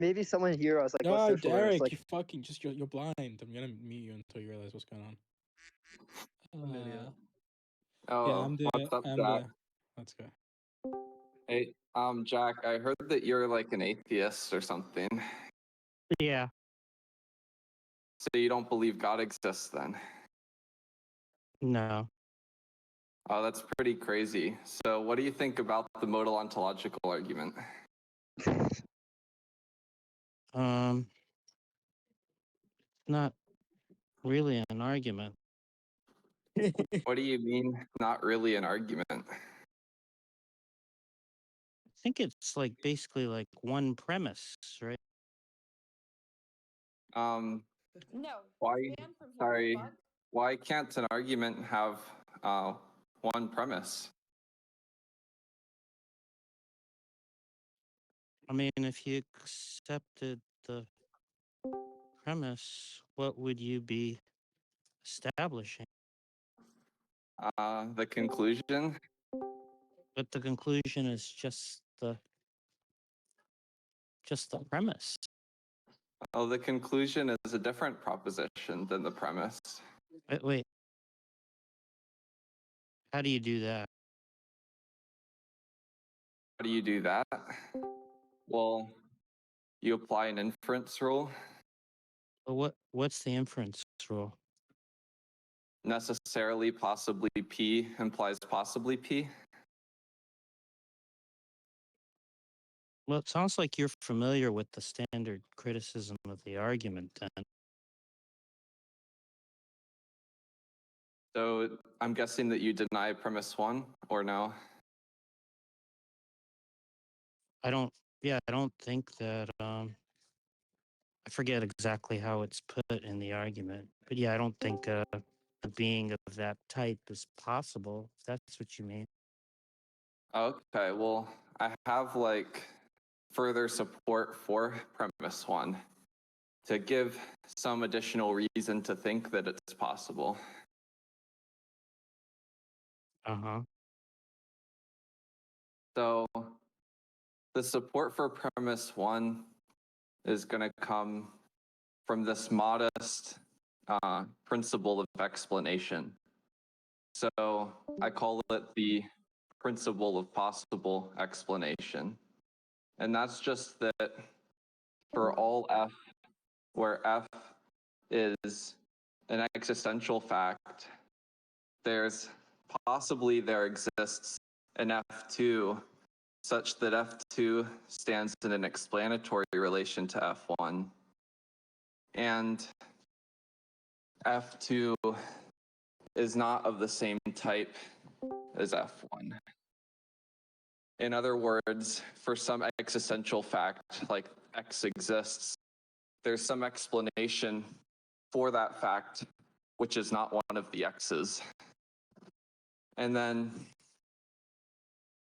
maybe someone here was like, what's No, social awareness? Derek, Like, you fucking you're blind. I'm gonna mute you until you realize what's going on. Oh, yeah, what's up, I'm Jack? Let's go. Hey, Jack, I heard that you're like an atheist or something. yeah. So you don't believe God exists then? No. Oh, that's pretty crazy. So what do you think about the modal ontological argument? Not really an argument. What do you mean, not really an argument? I think it's like basically like one premise, right? No. Why? From Sorry. Why can't an argument have one premise? I mean, if you accepted the premise, what would you be establishing? The conclusion? But the conclusion is just the premise. Oh, the conclusion is a different proposition than the premise. Wait. How do you do that? How do you do that? Well, you apply an inference rule. What's the inference rule? Necessarily, possibly P implies possibly P. Well, it sounds like you're familiar with the standard criticism of the argument then. So I'm guessing that you deny premise one, or no? I don't think that, I forget exactly how it's put in the argument, but yeah, I don't think a being of that type is possible, if that's what you mean. Okay, well, I have like further support for premise one to give some additional reason to think that it's possible. Uh-huh. So the support for premise one is going to come from this modest principle of explanation. So I call it the principle of possible explanation. And that's just that for all F, where F is an existential fact, there exists an F2 such that F2 stands in an explanatory relation to F1. And F2 is not of the same type as F1. In other words, for some existential fact, like X exists, there's some explanation for that fact, which is not one of the X's. And then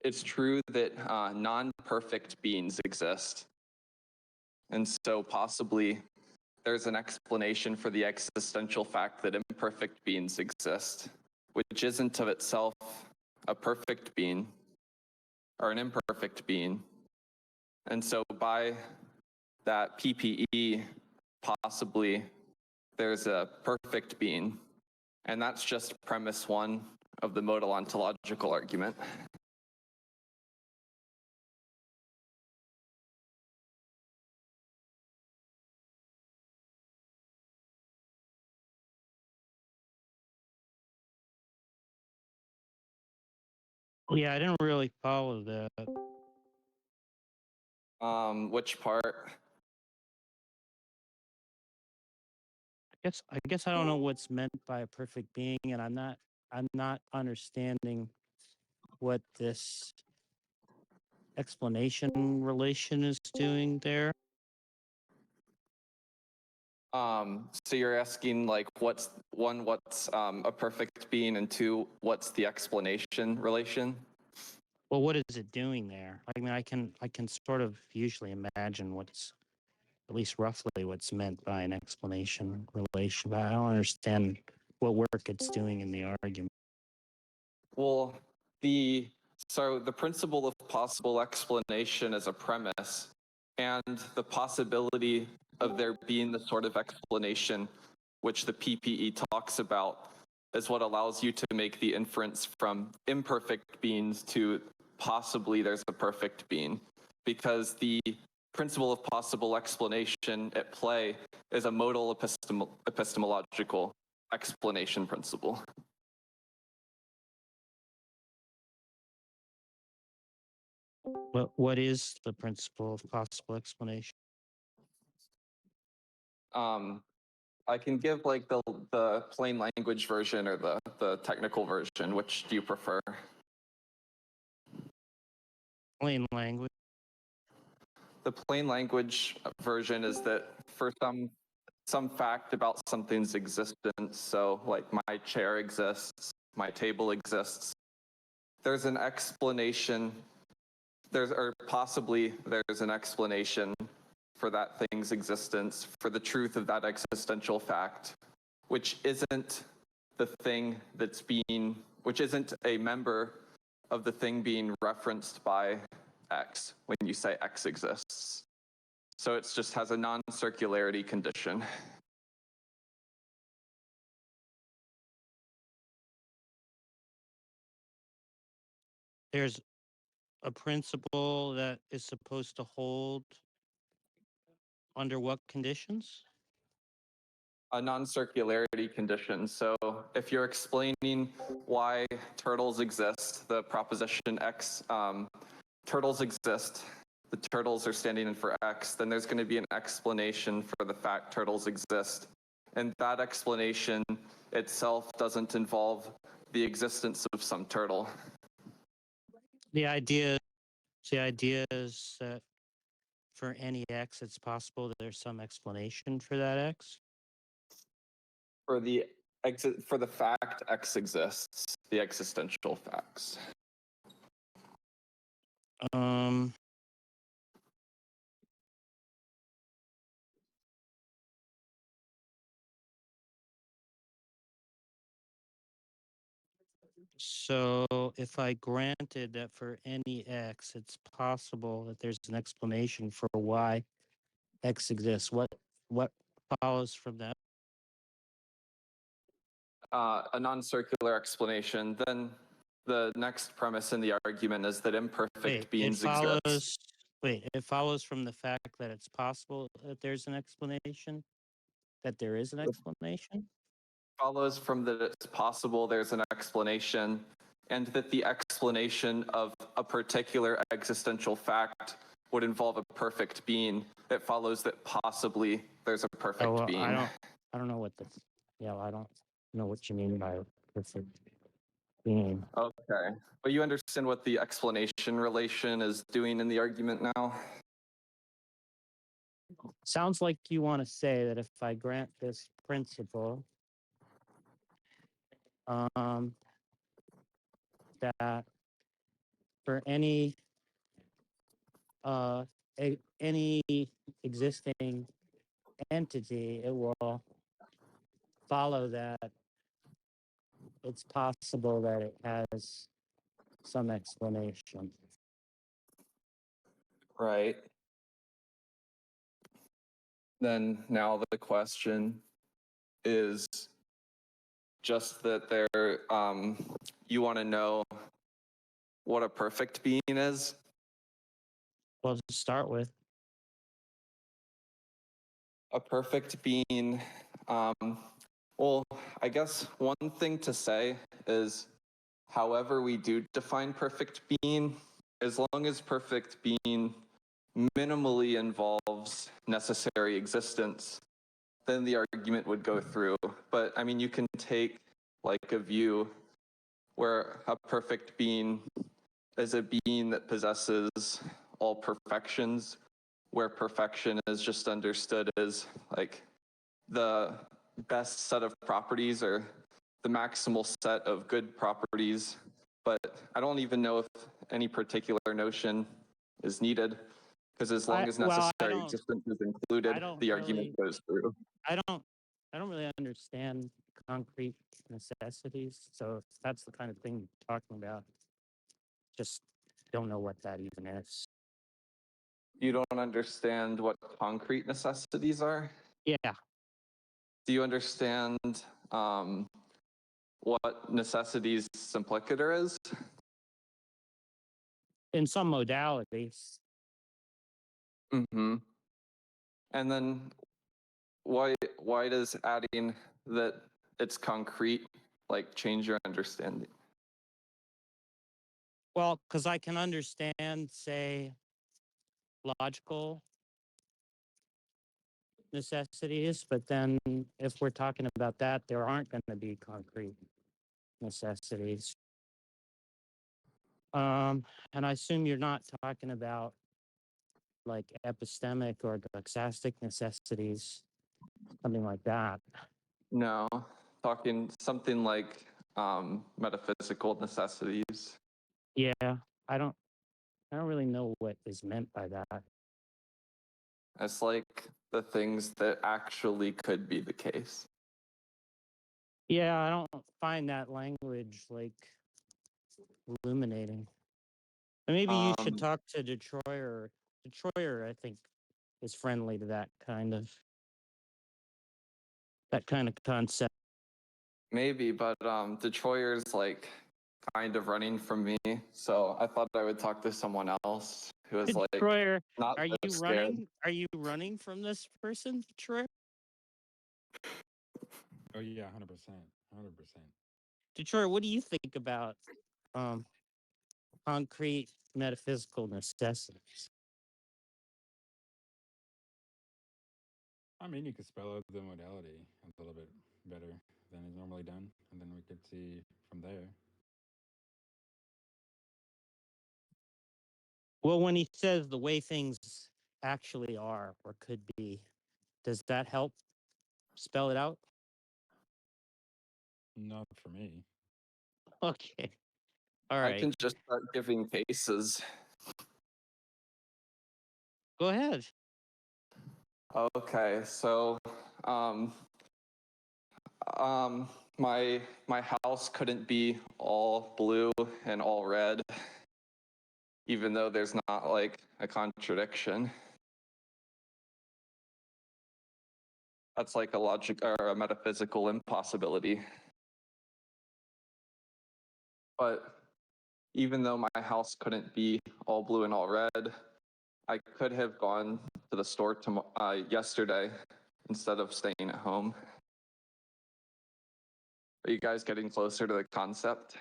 it's true that non-perfect beings exist. And so possibly there's an explanation for the existential fact that imperfect beings exist, which isn't of itself a perfect being or an imperfect being. And so by that PPE, possibly there's a perfect being. And that's just premise one of the modal ontological argument. Yeah, I didn't really follow that. Which part? I guess I don't know what's meant by a perfect being, and I'm not understanding what this explanation relation is doing there. So you're asking like what's a perfect being, and two, what's the explanation relation? Well, what is it doing there? I mean, I can sort of usually imagine what's, at least roughly, what's meant by an explanation relation, but I don't understand what work it's doing in the argument. Well, the principle of possible explanation is a premise, and the possibility of there being the sort of explanation which the PPE talks about is what allows you to make the inference from imperfect beings to possibly there's a perfect being, because the principle of possible explanation at play is a modal epistemological explanation principle. What is the principle of possible explanation? I can give like the plain language version or the technical version. Which do you prefer? Plain language. The plain language version is that for some fact about something's existence, so like my chair exists, my table exists, there's an explanation, or possibly there's an explanation for that thing's existence, for the truth of that existential fact, which isn't the thing which isn't a member of the thing being referenced by X when you say X exists. So it just has a non-circularity condition. There's a principle that is supposed to hold under what conditions? A non-circularity condition. So if you're explaining why turtles exist, the proposition X, turtles exist, the turtles are standing in for X, then there's going to be an explanation for the fact turtles exist. And that explanation itself doesn't involve the existence of some turtle. The idea is that for any X, it's possible there's some explanation for that X. For the fact X exists, the existential facts. So if I granted that for any X, it's possible that there's an explanation for why X exists, what follows from that? A non-circular explanation, then the next premise in the argument is that imperfect beings exist. It follows from the fact that it's possible that there's an explanation, that there is an explanation? Follows from that it's possible there's an explanation, and that the explanation of a particular existential fact would involve a perfect being. It follows that possibly there's a perfect being. I don't know what the, I don't know what you mean by perfect being. Okay, but you understand what the explanation relation is doing in the argument now? Sounds like you want to say that if I grant this principle, that for any any existing entity, it will follow that it's possible that it has some explanation. Right. Then now the question is just that you want to know what a perfect being is? Well, to start with, A perfect being, well, I guess one thing to say is, however we do define perfect being, as long as perfect being minimally involves necessary existence, then the argument would go through. But I mean, you can take like a view where a perfect being is a being that possesses all perfections, where perfection is just understood as like the best set of properties or the maximal set of good properties. But I don't even know if any particular notion is needed, because as long as necessary existence is included, the argument goes through. I don't really understand concrete necessities. So if that's the kind of thing you're talking about, just don't know what that even is. You don't understand what concrete necessities are? Yeah, Do you understand what necessities simplicator is? in some modalities. Mm-hmm. And then why does adding that it's concrete like change your understanding? Well, because I can understand, say, logical necessities, but then if we're talking about that, there aren't going to be concrete necessities. And I assume you're not talking about like epistemic or doxastic necessities, something like that. No, talking something like metaphysical necessities. Yeah, I don't really know what is meant by that. It's like the things that actually could be the case. Yeah, I don't find that language like illuminating. But maybe you should talk to Detroyer. Detroyer, I think, is friendly to that kind of concept. Maybe, but Detroyer's like kind of running from me, so I thought I would talk to someone else who is like Detroyer, not are you this scared. running? Are you running from this person, Detroyer? Oh yeah, 100%, 100%. Detroyer, what do you think about um, concrete metaphysical necessities? I mean, you could spell out the modality a little bit better than is normally done, and then we could see from there. Well, when he says the way things actually are or could be, does that help spell it out? Not for me. Okay. All I right. can just start giving cases. Go ahead. Okay, so um, my house couldn't be all blue and all red, even though there's not like a contradiction. That's like a logic or a metaphysical impossibility. But even though my house couldn't be all blue and all red, I could have gone to the store yesterday instead of staying at home. Are you guys getting closer to the concept?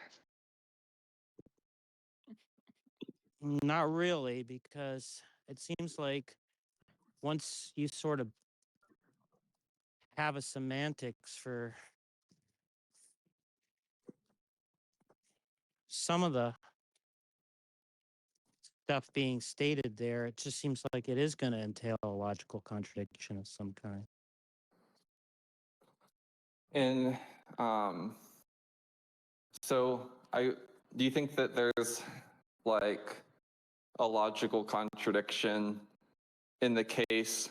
Not really, because it seems like once you sort of have a semantics for some of the stuff being stated there, it just seems like it is going to entail a logical contradiction of some kind. And so do you think that there's like a logical contradiction in the case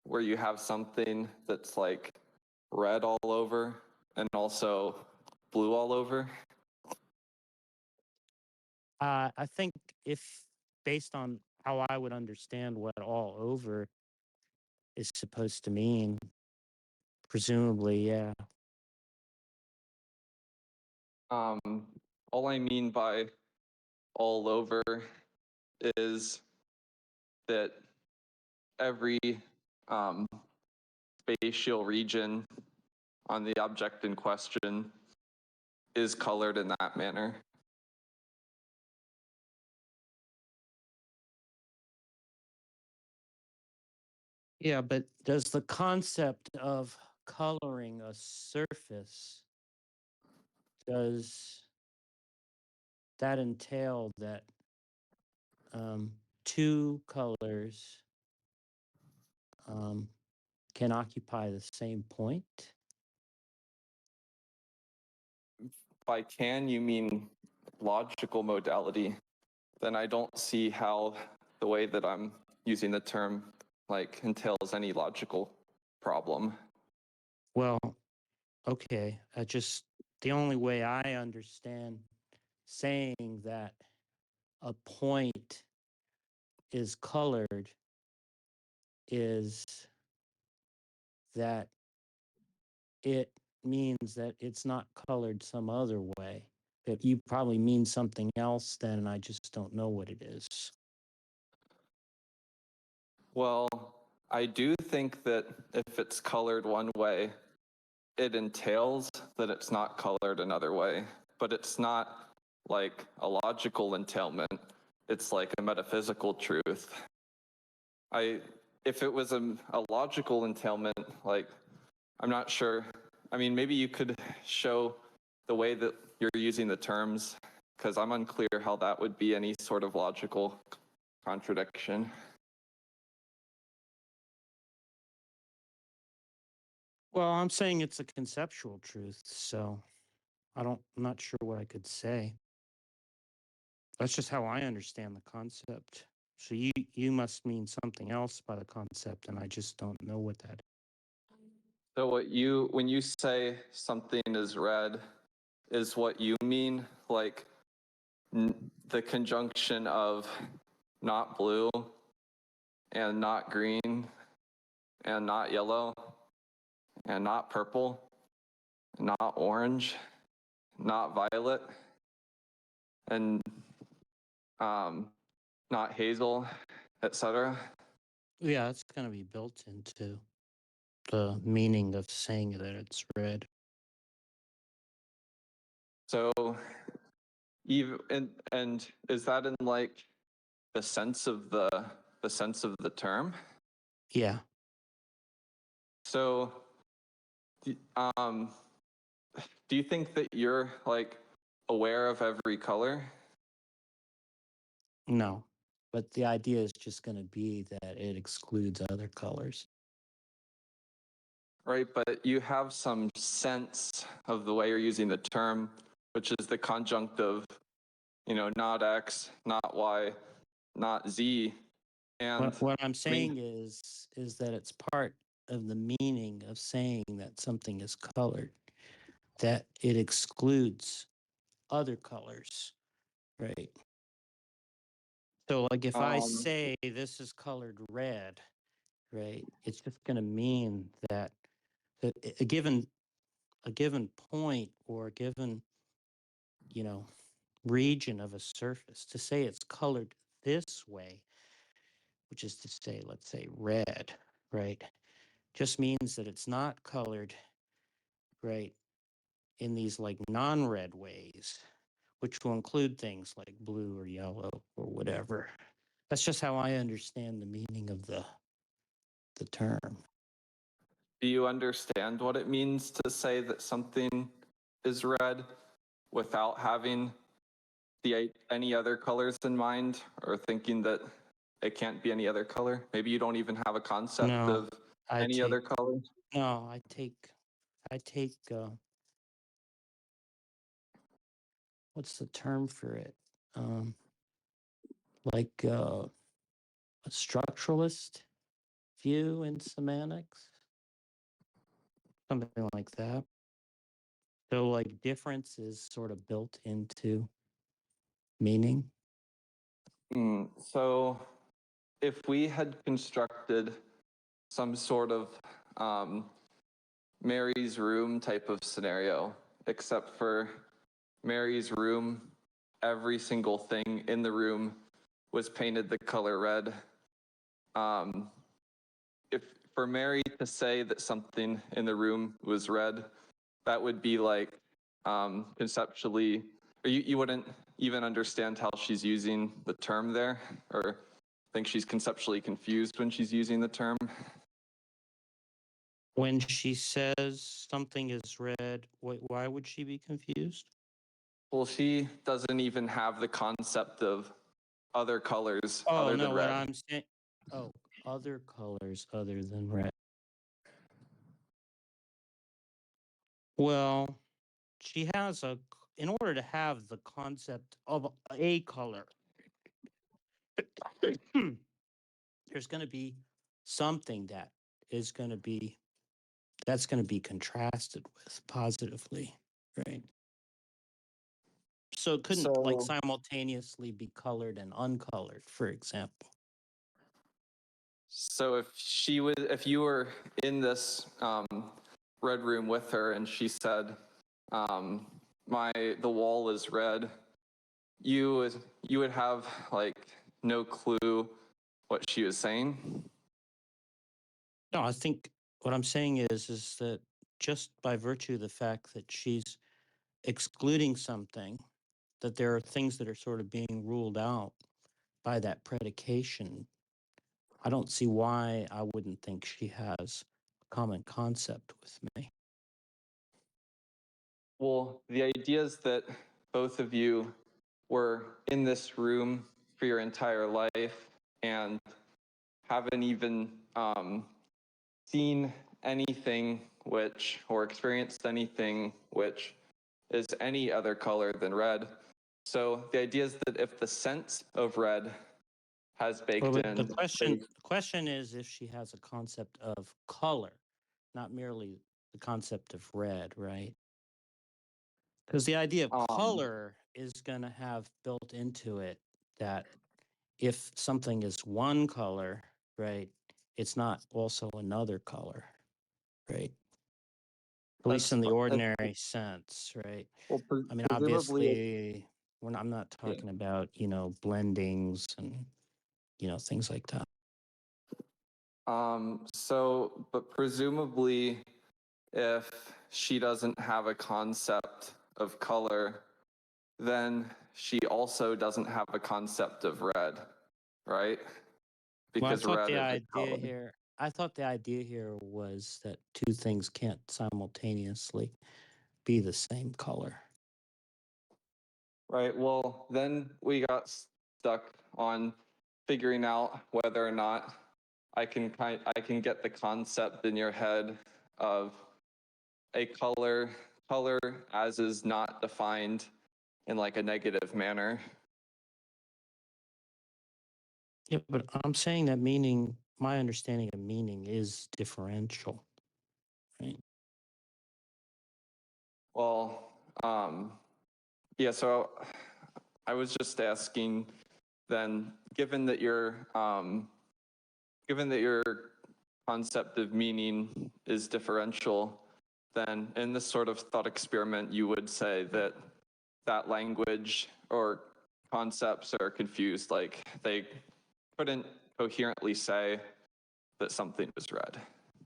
where you have something that's like red all over and also blue all over? I think if based on how I would understand what all over is supposed to mean, presumably, yeah. All I mean by all over is that every um, spatial region on the object in question is colored in that manner. Yeah, but does the concept of coloring a surface, does that entail that two colors can occupy the same point? By can you mean logical modality, then I don't see how the way that I'm using the term like entails any logical problem. Well, okay. The only way I understand saying that a point is colored is that it means that it's not colored some other way. That you probably mean something else then, and I just don't know what it is. Well, I do think that if it's colored one way, it entails that it's not colored another way, but it's not like a logical entailment. It's like a metaphysical truth. If it was a logical entailment, like, I'm not sure. I mean, maybe you could show the way that you're using the terms, because I'm unclear how that would be any sort of logical contradiction. Well, I'm saying it's a conceptual truth, so I'm not sure what I could say. That's just how I understand the concept. So you must mean something else by the concept, and I just don't know what that is. So when you say something is red, is what you mean like the conjunction of not blue and not green and not yellow and not purple, not orange, not violet, and not hazel, etc. Yeah, it's going to be built into the meaning of saying that it's red. So even and is that in like the sense of the term? Yeah. So do you think that you're like aware of every color? No. But the idea is just going to be that it excludes other colors. Right, but you have some sense of the way you're using the term, which is the conjunctive, not X, not Y, not Z. And What I'm saying is that it's part of the meaning of saying that something is colored, that it excludes other colors, right? So like if I say this is colored red, right, it's just going to mean that a given point or a given, region of a surface, to say it's colored this way, which is to say, let's say red, right, just means that it's not colored, right, in these like non-red ways, which will include things like blue or yellow or whatever. That's just how I understand the meaning of the term. do you understand what it means to say that something is red without having any other colors in mind, or thinking that it can't be any other color? Maybe you don't even have a concept of any other color. No, I take what's the term for it? Like a structuralist view in semantics, something like that. So like difference is sort of built into meaning. So if we had constructed some sort of Mary's room type of scenario, except for Mary's room, every single thing in the room was painted the color red. If for Mary to say that something in the room was red, that would be like conceptually, or you wouldn't even understand how she's using the term there, or think she's conceptually confused when she's using the term. When she says something is red, why would she be confused? Well, she doesn't even have the concept of other colors other than red. What I'm saying, other colors other than red. Well, she has in order to have the concept of a color, there's going to be something that's going to be contrasted with positively, right? So it couldn't like simultaneously be colored and uncolored, for example. So if you were in this red room with her and she said, the wall is red, you would have like no clue what she was saying. No, I think what I'm saying is that just by virtue of the fact that she's excluding something, that there are things that are sort of being ruled out by that predication. I don't see why I wouldn't think she has a common concept with me. Well, the idea is that both of you were in this room for your entire life and haven't even seen anything or experienced anything which is any other color than red. So the idea is that if the sense of red has baked Well, in. the question is if she has a concept of color, not merely the concept of red, right? Because the idea of color is going to have built into it that if something is one color, right, it's not also another color, right? At least in the ordinary sense, right? Well, I mean, obviously, I'm not talking about, blendings and, things like that. But presumably, if she doesn't have a concept of color, then she also doesn't have a concept of red, right? Because Well, red is a color. I thought the idea here was that two things can't simultaneously be the same color. Right. Well, then we got stuck on figuring out whether or not I can get the concept in your head of a color as is not defined in like a negative manner. Yeah, but I'm saying that my understanding of meaning is differential, right? Well, yeah, so I was just asking then, given that your concept of meaning is differential, then in this sort of thought experiment, you would say that language or concepts are confused, like they couldn't coherently say that something was red.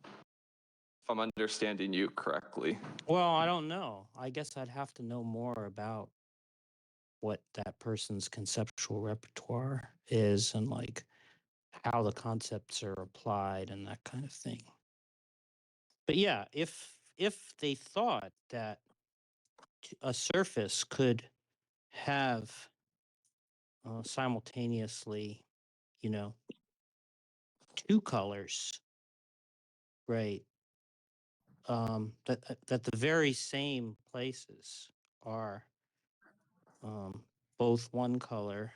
If I'm understanding you correctly. Well, I don't know. I guess I'd have to know more about what that person's conceptual repertoire is and like how the concepts are applied and that kind of thing. But yeah, if they thought that a surface could have simultaneously, two colors, right? That the very same places are both one color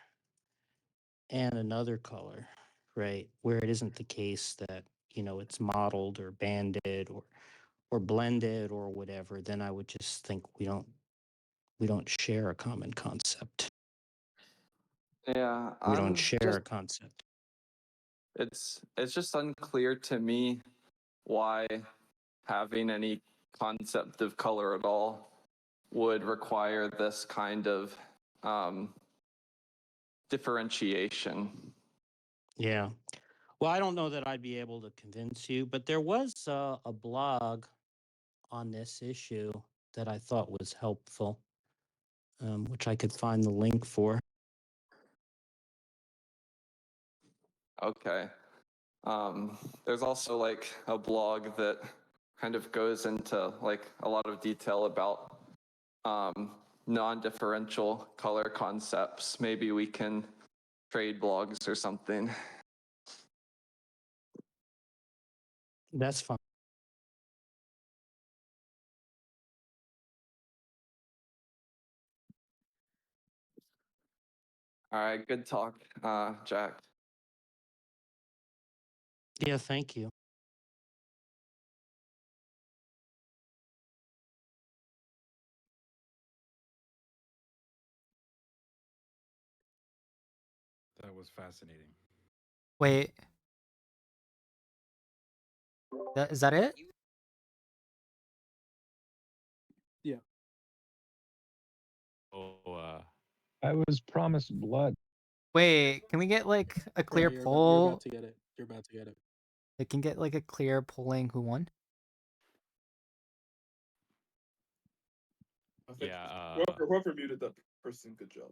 and another color, right? Where it isn't the case that it's modeled or banded or blended or whatever, then I would just think we don't share a common concept. Yeah, We don't share a concept. It's just unclear to me why having any concept of color at all would require this kind of differentiation. Yeah. Well, I don't know that I'd be able to convince you, but there was a blog on this issue that I thought was helpful, which I could find the link for. Okay. There's also like a blog that kind of goes into like a lot of detail about non-differential color concepts. Maybe we can trade blogs or something. That's fine. All right, good talk, Jack. Yeah, thank you. That was fascinating. Wait, Is that it? Oh, I was promised blood. Wait, can we get like a clear You're poll? about to get it. You're about to get it. They can get like a clear polling who won. I think yeah. whoever muted that person, good job.